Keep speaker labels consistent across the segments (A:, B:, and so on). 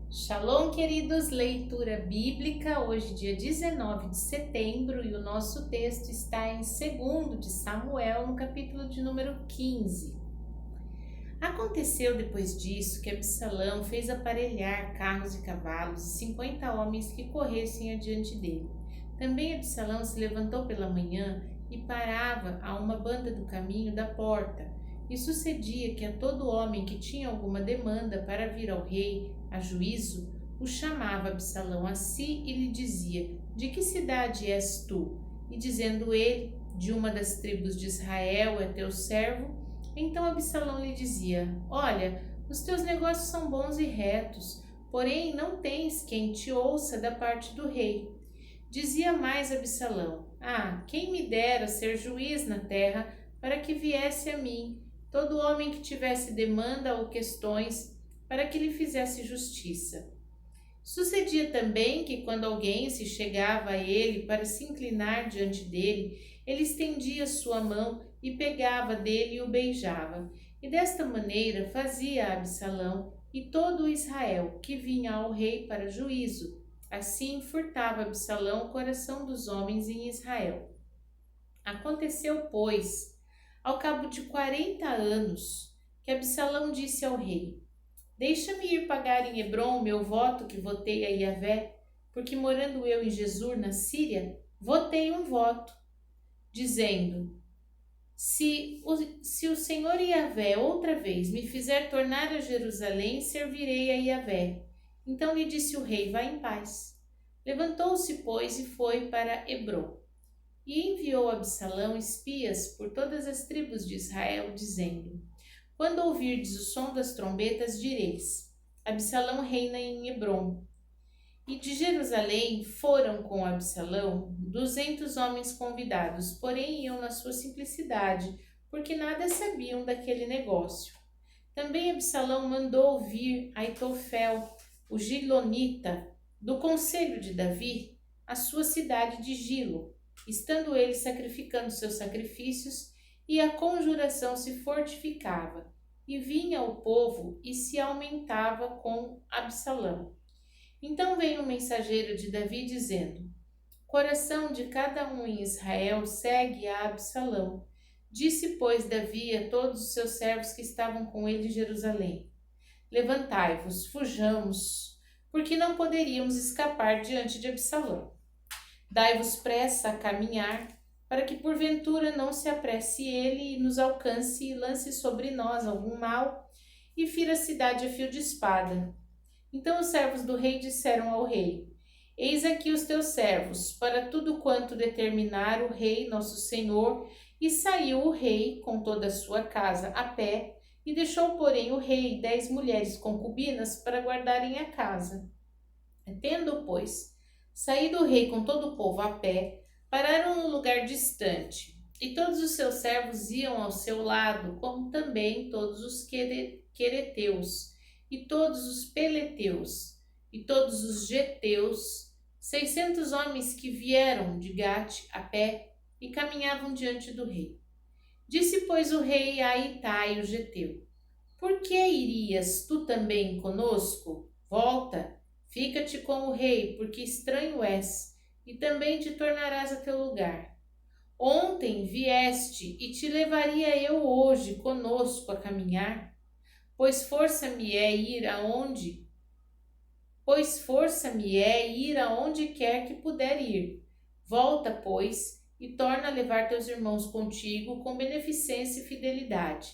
A: Shalom, queridos, leitura bíblica, hoje dia 19 de setembro e o nosso texto está em 2 de Samuel, no capítulo de número 15. Aconteceu depois disso que Absalão fez aparelhar carros e cavalos e 50 homens que corressem adiante dele. Também Absalão se levantou pela manhã e parava a uma banda do caminho da porta. E sucedia que a todo homem que tinha alguma demanda para vir ao rei a juízo, o chamava Absalão a si e lhe dizia: De que cidade és tu? E dizendo ele: De uma das tribos de Israel é teu servo. Então Absalão lhe dizia: Olha, os teus negócios são bons e retos, porém não tens quem te ouça da parte do rei. Dizia mais Absalão: quem me dera ser juiz na terra, para que viesse a mim todo homem que tivesse demanda ou questões, para que lhe fizesse justiça. Sucedia também que, quando alguém se chegava a ele para se inclinar diante dele, ele estendia sua mão e pegava dele e o beijava. E desta maneira fazia Absalão e todo o Israel que vinha ao rei para juízo. Assim furtava Absalão o coração dos homens em Israel. Aconteceu, pois, ao cabo de 40 anos, que Absalão disse ao rei: Deixa-me ir pagar em Hebrom o meu voto que votei a Iavé, porque morando eu em Jesur, na Síria, votei um voto, dizendo: se o Senhor Iavé outra vez me fizer tornar a Jerusalém, servirei a Iavé. Então lhe disse o rei: Vá em paz. Levantou-se, pois, e foi para Hebrom. E enviou Absalão espias por todas as tribos de Israel, dizendo: Quando ouvirdes o som das trombetas, direis: Absalão reina em Hebrom. E de Jerusalém foram com Absalão 200 homens convidados, porém iam na sua simplicidade, porque nada sabiam daquele negócio. Também Absalão mandou vir Aitofel, o Gilonita, do conselho de Davi, à sua cidade de Gilo, estando ele sacrificando seus sacrifícios, e a conjuração se fortificava, e vinha o povo e se aumentava com Absalão. Então veio um mensageiro de Davi dizendo: Coração de cada um em Israel segue a Absalão. Disse, pois, Davi a todos os seus servos que estavam com ele em Jerusalém: Levantai-vos, fujamos, porque não poderíamos escapar diante de Absalão. Dai-vos pressa a caminhar, para que porventura não se apresse ele e nos alcance e lance sobre nós algum mal e fira a cidade a fio de espada. Então os servos do rei disseram ao rei: Eis aqui os teus servos, para tudo quanto determinar o rei nosso senhor. E saiu o rei com toda a sua casa a pé, e deixou, porém, o rei 10 mulheres concubinas para guardarem a casa. Tendo, pois, saído o rei com todo o povo a pé, pararam num lugar distante, e todos os seus servos iam ao seu lado, como também todos os quereteus, e todos os peleteus, e todos os geteus, 600 homens que vieram de Gate a pé e caminhavam diante do rei. Disse, pois, o rei a Itai, o geteu: Por que irias tu também conosco? Volta, fica-te com o rei, porque estranho és, e também te tornarás a teu lugar. Ontem vieste, e te levaria eu hoje conosco a caminhar? Pois força-me é ir aonde quer que puder ir. Volta, pois, e torna a levar teus irmãos contigo com beneficência e fidelidade.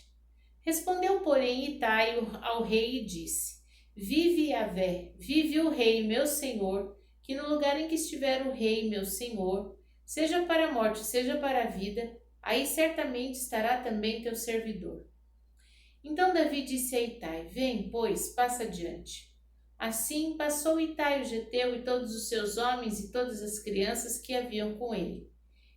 A: Respondeu, porém, Itai ao rei e disse: Vive Iavé, vive o rei, meu senhor, que no lugar em que estiver o rei, meu senhor, seja para a morte, seja para a vida, aí certamente estará também teu servidor. Então Davi disse a Itai: Vem, pois, passa adiante. Assim passou Itai o geteu e todos os seus homens e todas as crianças que haviam com ele.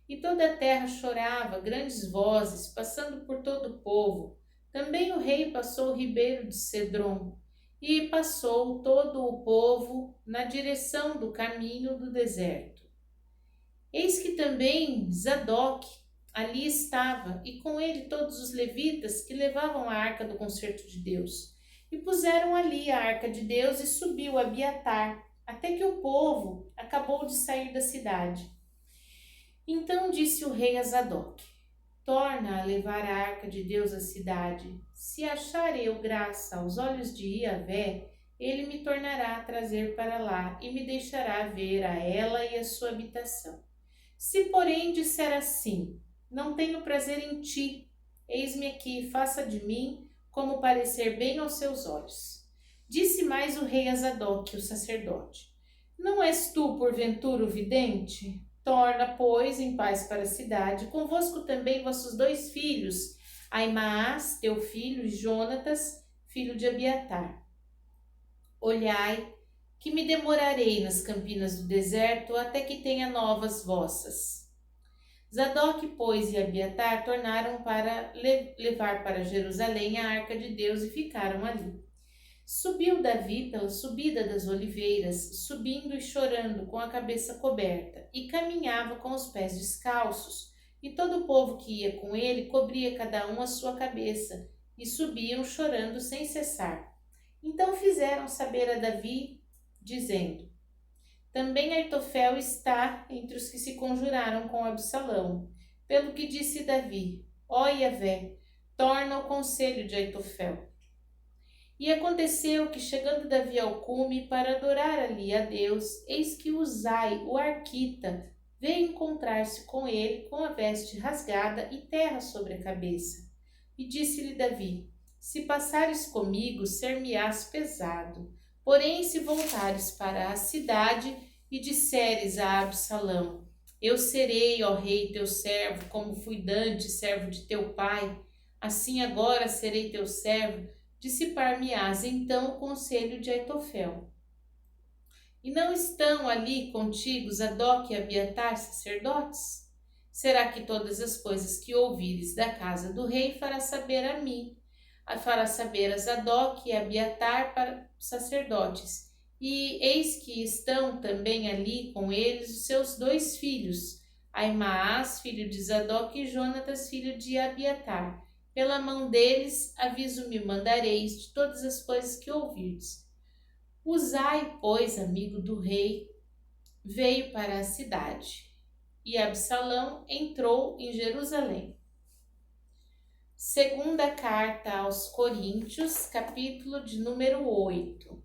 A: E toda a terra chorava, grandes vozes, passando por todo o povo. Também o rei passou o ribeiro de Cedron, e passou todo o povo na direção do caminho do deserto. Eis que também Zadok ali estava, e com ele todos os levitas que levavam a arca do concerto de Deus. E puseram ali a arca de Deus e subiu Abiatar, até que o povo acabou de sair da cidade. Então disse o rei a Zadok: torna a levar a arca de Deus à cidade. Se achar eu graça aos olhos de Iavé, ele me tornará a trazer para lá e me deixará ver a ela e a sua habitação. Se, porém, disser assim: não tenho prazer em ti, eis-me aqui, faça de mim como parecer bem aos seus olhos. Disse mais o rei a Zadok, o sacerdote: não és tu, porventura, o vidente? Torna, pois, em paz para a cidade, convosco também vossos 2 filhos, Aimaas, teu filho, e Jonatas, filho de Abiatar. Olhai, que me demorarei nas campinas do deserto até que tenha novas vossas. Zadok, pois, e Abiatar tornaram para levar para Jerusalém a arca de Deus e ficaram ali. Subiu Davi pela subida das oliveiras, subindo e chorando com a cabeça coberta, e caminhava com os pés descalços, e todo o povo que ia com ele cobria cada um a sua cabeça, e subiam chorando sem cessar. Então fizeram saber a Davi, dizendo: também Aitofel está entre os que se conjuraram com Absalão. Pelo que disse Davi: ó Iavé, torna o conselho de Aitofel. E aconteceu que, chegando Davi ao cume para adorar ali a Deus, eis que Uzai, o arquita, veio encontrar-se com ele com a veste rasgada e terra sobre a cabeça. E disse-lhe Davi: se passares comigo, ser-me-ás pesado. Porém, se voltares para a cidade e disseres a Absalão: eu serei, ó rei, teu servo, como fui dantes, servo de teu pai, assim agora serei teu servo, dissipar-me-ás então o conselho de Aitofel. E não estão ali contigo Zadok e Abiatar, sacerdotes? Será que todas as coisas que ouvires da casa do rei fará saber a mim, fará saber a Zadok e Abiatar para sacerdotes? E eis que estão também ali com eles os seus 2 filhos, Aimaas, filho de Zadok, e Jonatas, filho de Abiatar. Pela mão deles, aviso me mandareis de todas as coisas que ouvirdes. Uzai, pois, amigo do rei, veio para a cidade, e Absalão entrou em Jerusalém. Segunda carta aos Coríntios, capítulo de número 8.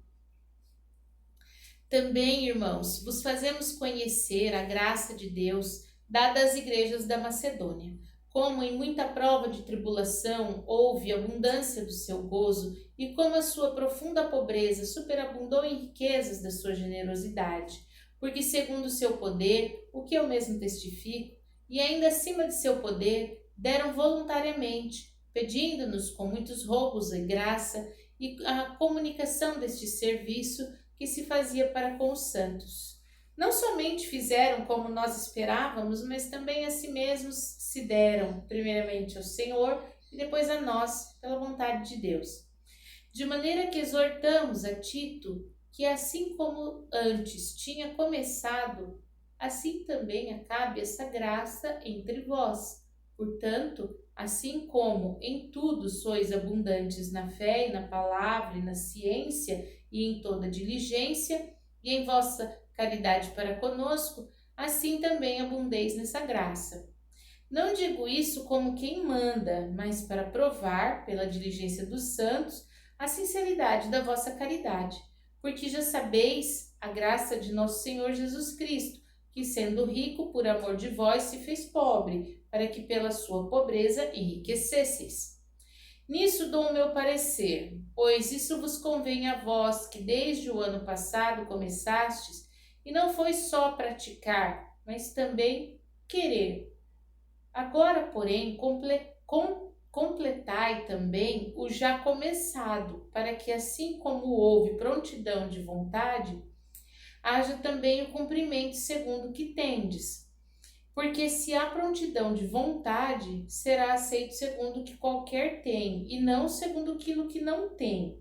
A: Também, irmãos, vos fazemos conhecer a graça de Deus dada às igrejas da Macedônia. Como em muita prova de tribulação houve abundância do seu gozo, e como a sua profunda pobreza superabundou em riquezas da sua generosidade. Porque segundo o seu poder, o que eu mesmo testifico, e ainda acima de seu poder, deram voluntariamente, pedindo-nos com muitos roubos e graça, e a comunicação deste serviço que se fazia para com os santos. Não somente fizeram como nós esperávamos, mas também a si mesmos se deram, primeiramente ao Senhor e depois a nós, pela vontade de Deus. De maneira que exortamos a Tito que, assim como antes tinha começado, assim também acabe essa graça entre vós. Portanto, assim como em tudo sois abundantes na fé e na palavra e na ciência e em toda diligência, e em vossa caridade para conosco, assim também abundeis nessa graça. Não digo isso como quem manda, mas para provar, pela diligência dos santos, a sinceridade da vossa caridade, porque já sabeis a graça de nosso Senhor Jesus Cristo, que sendo rico por amor de vós se fez pobre, para que pela sua pobreza enriquecesseis. Nisso dou o meu parecer, pois isso vos convém a vós que desde o ano passado começastes, e não foi só praticar, mas também querer. Agora, porém, completai também o já começado, para que assim como houve prontidão de vontade, haja também o cumprimento segundo o que tendes. Porque se há prontidão de vontade, será aceito segundo o que qualquer tem, e não segundo aquilo que não tem.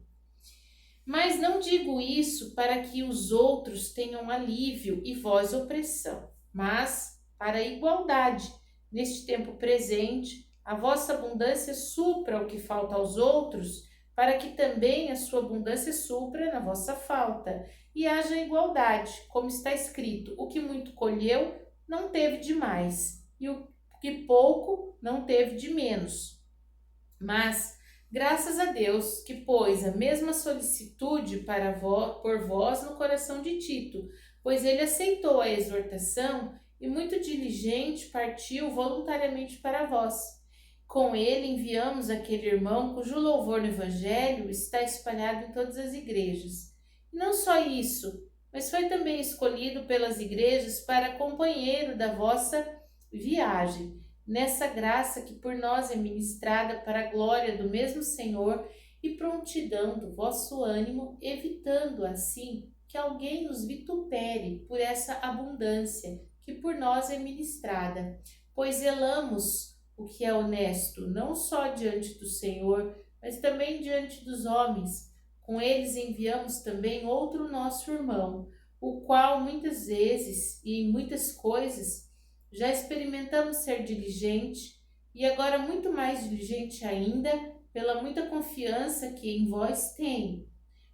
A: Mas não digo isso para que os outros tenham alívio e vós opressão, mas para a igualdade. Neste tempo presente, a vossa abundância supra o que falta aos outros, para que também a sua abundância supra na vossa falta, e haja igualdade, como está escrito: o que muito colheu não teve de mais, e o que pouco não teve de menos. Mas, graças a Deus, que pôs a mesma solicitude por vós no coração de Tito, pois ele aceitou a exortação e muito diligente partiu voluntariamente para vós. Com ele enviamos aquele irmão cujo louvor no Evangelho está espalhado em todas as igrejas. E não só isso, mas foi também escolhido pelas igrejas para companheiro da vossa viagem, nessa graça que por nós é ministrada para a glória do mesmo Senhor e prontidão do vosso ânimo, evitando assim que alguém nos vitupere por essa abundância que por nós é ministrada, pois zelamos o que é honesto, não só diante do Senhor, mas também diante dos homens. Com eles enviamos também outro nosso irmão, o qual muitas vezes e em muitas coisas já experimentamos ser diligente e agora muito mais diligente ainda pela muita confiança que em vós tenho.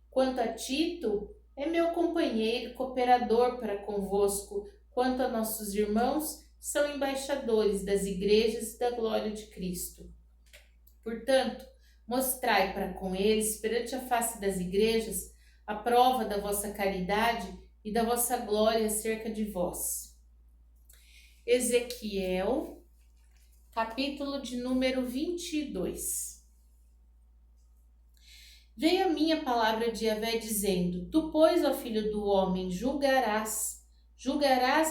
A: Quanto a Tito, é meu companheiro e cooperador para convosco. Quanto a nossos irmãos, são embaixadores das igrejas da glória de Cristo. Portanto, mostrai para com eles, perante a face das igrejas, a prova da vossa caridade e da vossa glória acerca de vós. Ezequiel, capítulo de número 22. Veio a minha palavra de Yahvé dizendo: Tu, pois, ó filho do homem, julgarás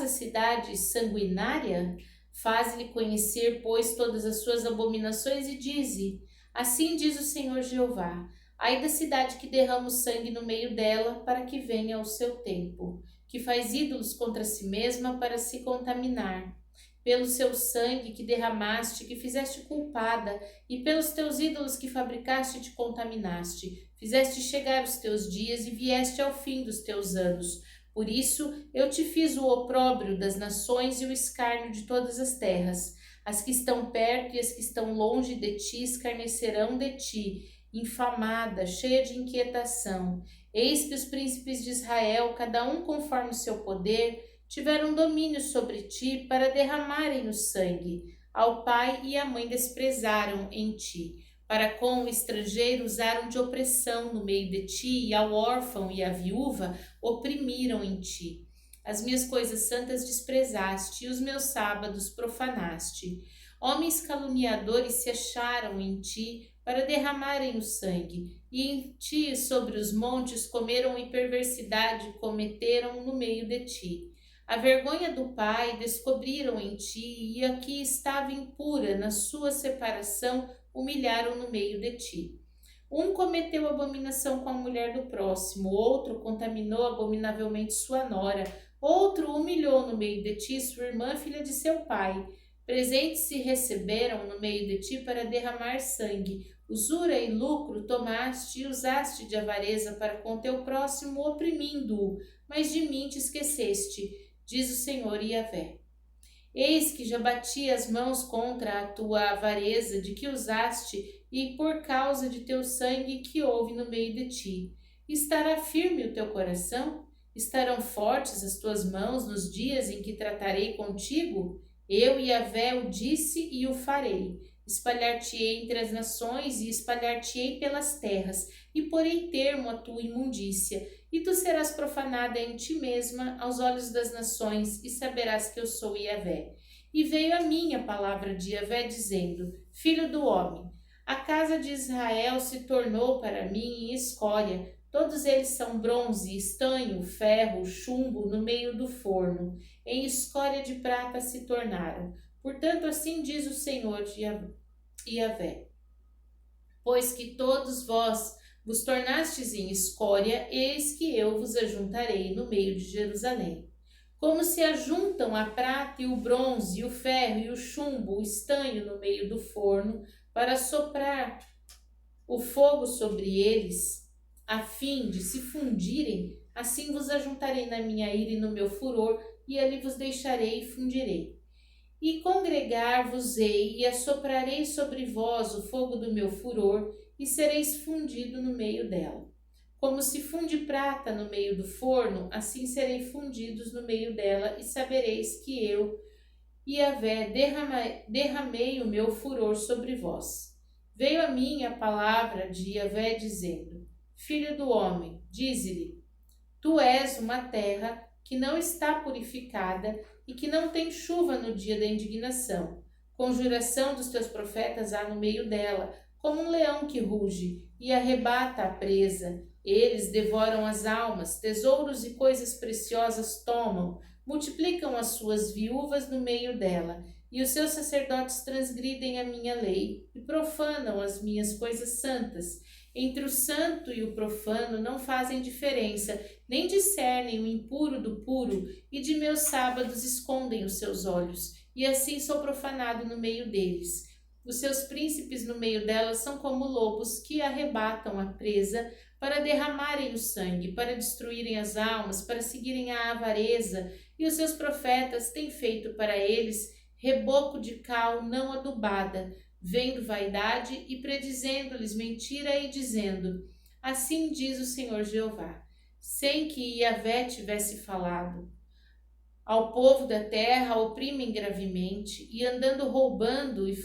A: a cidade sanguinária? Faze-lhe conhecer, pois, todas as suas abominações e dize: Assim diz o Senhor Jeová: Ai da cidade que derrama o sangue no meio dela, para que venha ao seu tempo, que faz ídolos contra si mesma para se contaminar. Pelo seu sangue que derramaste, que fizeste culpada, e pelos teus ídolos que fabricaste te contaminaste. Fizeste chegar os teus dias e vieste ao fim dos teus anos. Por isso eu te fiz o opróbrio das nações e o escárnio de todas as terras. As que estão perto e as que estão longe de ti escarnecerão de ti, infamada, cheia de inquietação. Eis que os príncipes de Israel, cada um conforme o seu poder, tiveram domínio sobre ti para derramarem o sangue. Ao pai e à mãe desprezaram em ti. Para com o estrangeiro usaram de opressão no meio de ti, e ao órfão e à viúva oprimiram em ti. As minhas coisas santas desprezaste, e os meus sábados profanaste. Homens caluniadores se acharam em ti para derramarem o sangue, e em ti sobre os montes comeram e perversidade cometeram no meio de ti. A vergonha do pai descobriram em ti, e a que estava impura na sua separação humilharam no meio de ti. Um cometeu abominação com a mulher do próximo, outro contaminou abominavelmente sua nora, outro humilhou no meio de ti sua irmã, filha de seu pai. Presentes se receberam no meio de ti para derramar sangue. Usura e lucro tomaste e usaste de avareza para com teu próximo, oprimindo-o, mas de mim te esqueceste, diz o Senhor Yahvé. Eis que já bati as mãos contra a tua avareza de que usaste e por causa de teu sangue que houve no meio de ti. Estará firme o teu coração? Estarão fortes as tuas mãos nos dias em que tratarei contigo? Eu, Yahvé, o disse e o farei. Espalhar-te-ei entre as nações e espalhar-te-ei pelas terras, e porei termo à tua imundícia, e tu serás profanada em ti mesma aos olhos das nações, e saberás que eu sou Yahvé. E veio a mim a palavra de Yahvé, dizendo: Filho do homem, a casa de Israel se tornou para mim escória. Todos eles são bronze, estanho, ferro, chumbo no meio do forno. Em escória de prata se tornaram. Portanto, assim diz o Senhor Yahvé: Pois que todos vós vos tornastes em escória, eis que eu vos ajuntarei no meio de Jerusalém. Como se ajuntam a prata e o bronze, o ferro e o chumbo, o estanho no meio do forno, para soprar o fogo sobre eles, a fim de se fundirem, assim vos ajuntarei na minha ira e no meu furor, e ali vos deixarei e fundirei. E congregar-vos-ei, e assoprarei sobre vós o fogo do meu furor, e sereis fundido no meio dela. Como se funde prata no meio do forno, assim serei fundidos no meio dela, e sabereis que eu, Yahvé, derramei o meu furor sobre vós. Veio a mim a palavra de Yahvé dizendo: Filho do homem, dize-lhe, tu és uma terra que não está purificada e que não tem chuva no dia da indignação. Conjuração dos teus profetas há no meio dela, como um leão que ruge e arrebata a presa. Eles devoram as almas, tesouros e coisas preciosas tomam, multiplicam as suas viúvas no meio dela, e os seus sacerdotes transgridem a minha lei e profanam as minhas coisas santas. Entre o santo e o profano não fazem diferença, nem discernem o impuro do puro, e de meus sábados escondem os seus olhos, e assim sou profanado no meio deles. Os seus príncipes no meio delas são como lobos que arrebatam a presa para derramarem o sangue, para destruírem as almas, para seguirem a avareza, e os seus profetas têm feito para eles reboco de cal não adubada, vendo vaidade e predizendo-lhes mentira e dizendo: assim diz o Senhor Jeová, sem que Yahvé tivesse falado. Ao povo da terra oprimem gravemente, e andando roubando e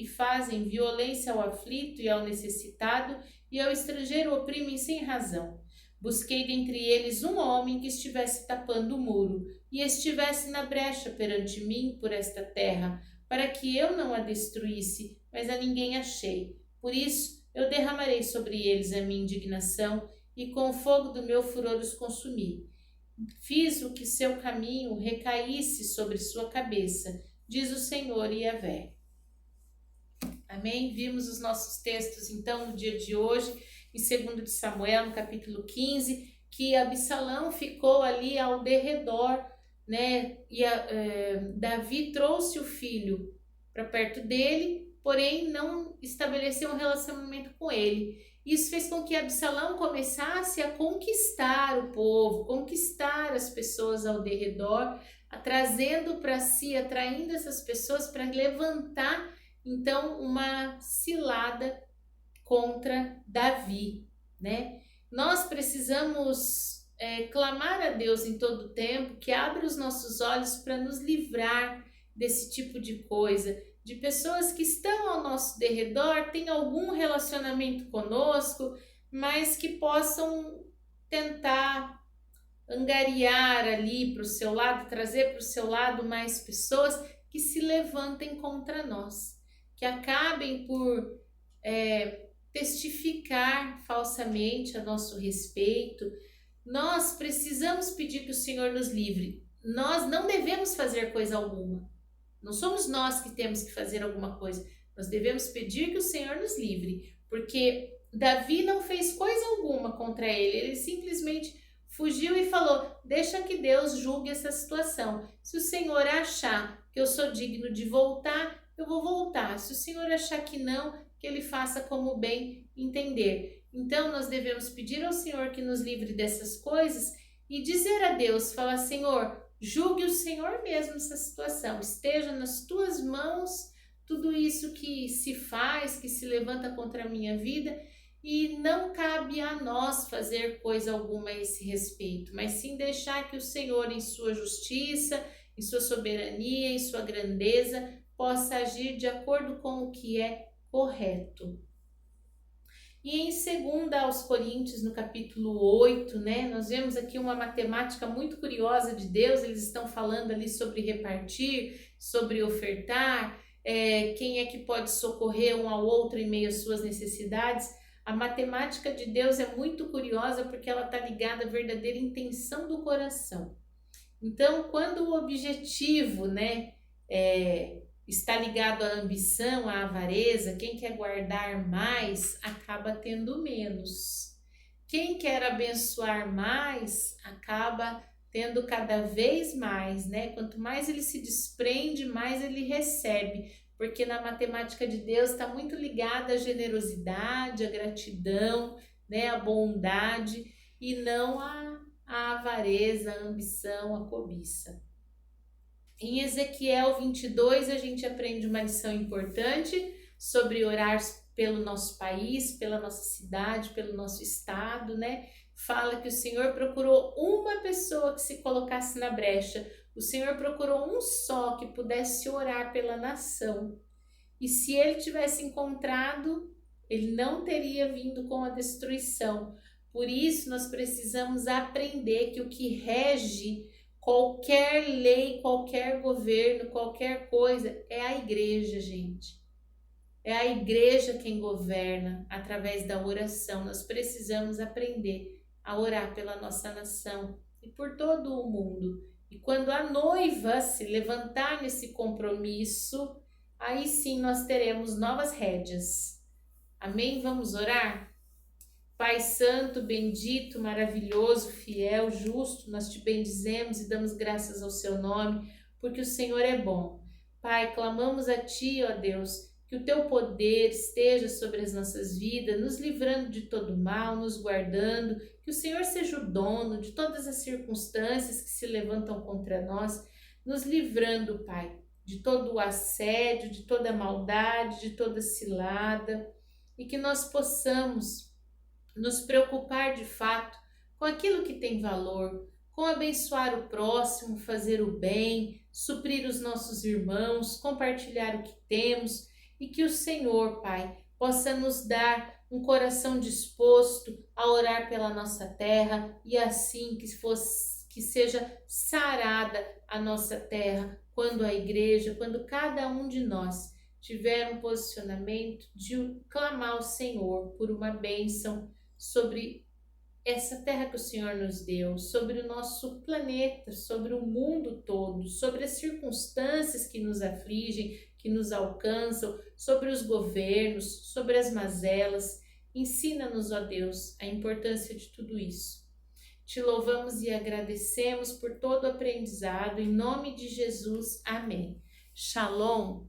A: fazem violência ao aflito e ao necessitado, e ao estrangeiro oprimem sem razão. Busquei dentre eles um homem que estivesse tapando o muro, e estivesse na brecha perante mim por esta terra, para que eu não a destruísse, mas a ninguém achei. Por isso eu derramarei sobre eles a minha indignação, e com o fogo do meu furor os consumi. Fiz o que seu caminho recaísse sobre sua cabeça, diz o Senhor Yahvé. Amém? Vimos os nossos textos então no dia de hoje, em 2 de Samuel, no capítulo 15, que Absalão ficou ali ao derredor, né? E Davi trouxe o filho para perto dele, porém não estabeleceu um relacionamento com ele. Isso fez com que Absalão começasse a conquistar o povo, conquistar as pessoas ao derredor, trazendo para si, atraindo essas pessoas para levantar então uma cilada contra Davi, né? Nós precisamos clamar a Deus em todo tempo que abra os nossos olhos para nos livrar desse tipo de coisa, de pessoas que estão ao nosso derredor, têm algum relacionamento conosco, mas que possam tentar angariar ali para o seu lado, trazer para o seu lado mais pessoas que se levantem contra nós, que acabem por testificar falsamente a nosso respeito. Nós precisamos pedir que o Senhor nos livre. Nós não devemos fazer coisa alguma. Não somos nós que temos que fazer alguma coisa. Nós devemos pedir que o Senhor nos livre, porque Davi não fez coisa alguma contra ele. Ele simplesmente fugiu e falou: deixa que Deus julgue essa situação. Se o Senhor achar que eu sou digno de voltar, eu vou voltar. Se o Senhor achar que não, que ele faça como bem entender. Então nós devemos pedir ao Senhor que nos livre dessas coisas e dizer a Deus, falar: Senhor, julgue o Senhor mesmo essa situação, esteja nas tuas mãos tudo isso que se faz, que se levanta contra a minha vida, e não cabe a nós fazer coisa alguma a esse respeito, mas sim deixar que o Senhor, em sua justiça, em sua soberania, em sua grandeza, possa agir de acordo com o que é correto. E em 2 aos Coríntios, no capítulo 8, né, nós vemos aqui uma matemática muito curiosa de Deus. Eles estão falando ali sobre repartir, sobre ofertar, quem é que pode socorrer um ao outro em meio às suas necessidades. A matemática de Deus é muito curiosa porque ela está ligada à verdadeira intenção do coração. Então, quando o objetivo, né, está ligado à ambição, à avareza, quem quer guardar mais acaba tendo menos. Quem quer abençoar mais acaba tendo cada vez mais, né? Quanto mais ele se desprende, mais ele recebe, porque na matemática de Deus está muito ligada à generosidade, à gratidão, né? À bondade, e não à avareza, à ambição, à cobiça. Em Ezequiel 22, a gente aprende uma lição importante sobre orar pelo nosso país, pela nossa cidade, pelo nosso estado, né? Fala que o Senhor procurou uma pessoa que se colocasse na brecha. O Senhor procurou um só que pudesse orar pela nação. E se ele tivesse encontrado, ele não teria vindo com a destruição. Por isso, nós precisamos aprender que o que rege qualquer lei, qualquer governo, qualquer coisa, é a igreja, gente. É a igreja quem governa através da oração. Nós precisamos aprender a orar pela nossa nação e por todo o mundo. E quando a noiva se levantar nesse compromisso, aí sim nós teremos novas rédeas. Amém? Vamos orar? Pai Santo, bendito, maravilhoso, fiel, justo, nós te bendizemos e damos graças ao seu nome, porque o Senhor é bom. Pai, clamamos a Ti, ó Deus, que o Teu poder esteja sobre as nossas vidas, nos livrando de todo mal, nos guardando, que o Senhor seja o dono de todas as circunstâncias que se levantam contra nós, nos livrando, Pai, de todo o assédio, de toda a maldade, de toda cilada, e que nós possamos nos preocupar de fato com aquilo que tem valor, com abençoar o próximo, fazer o bem, suprir os nossos irmãos, compartilhar o que temos e que o Senhor, Pai, possa nos dar um coração disposto a orar pela nossa terra e assim que seja sarada a nossa terra quando a igreja, quando cada um de nós tiver um posicionamento de clamar ao Senhor por uma bênção sobre essa terra que o Senhor nos deu, sobre o nosso planeta, sobre o mundo todo, sobre as circunstâncias que nos afligem, que nos alcançam, sobre os governos, sobre as mazelas. Ensina-nos, ó Deus, a importância de tudo isso. Te louvamos e agradecemos por todo o aprendizado. Em nome de Jesus, amém. Shalom.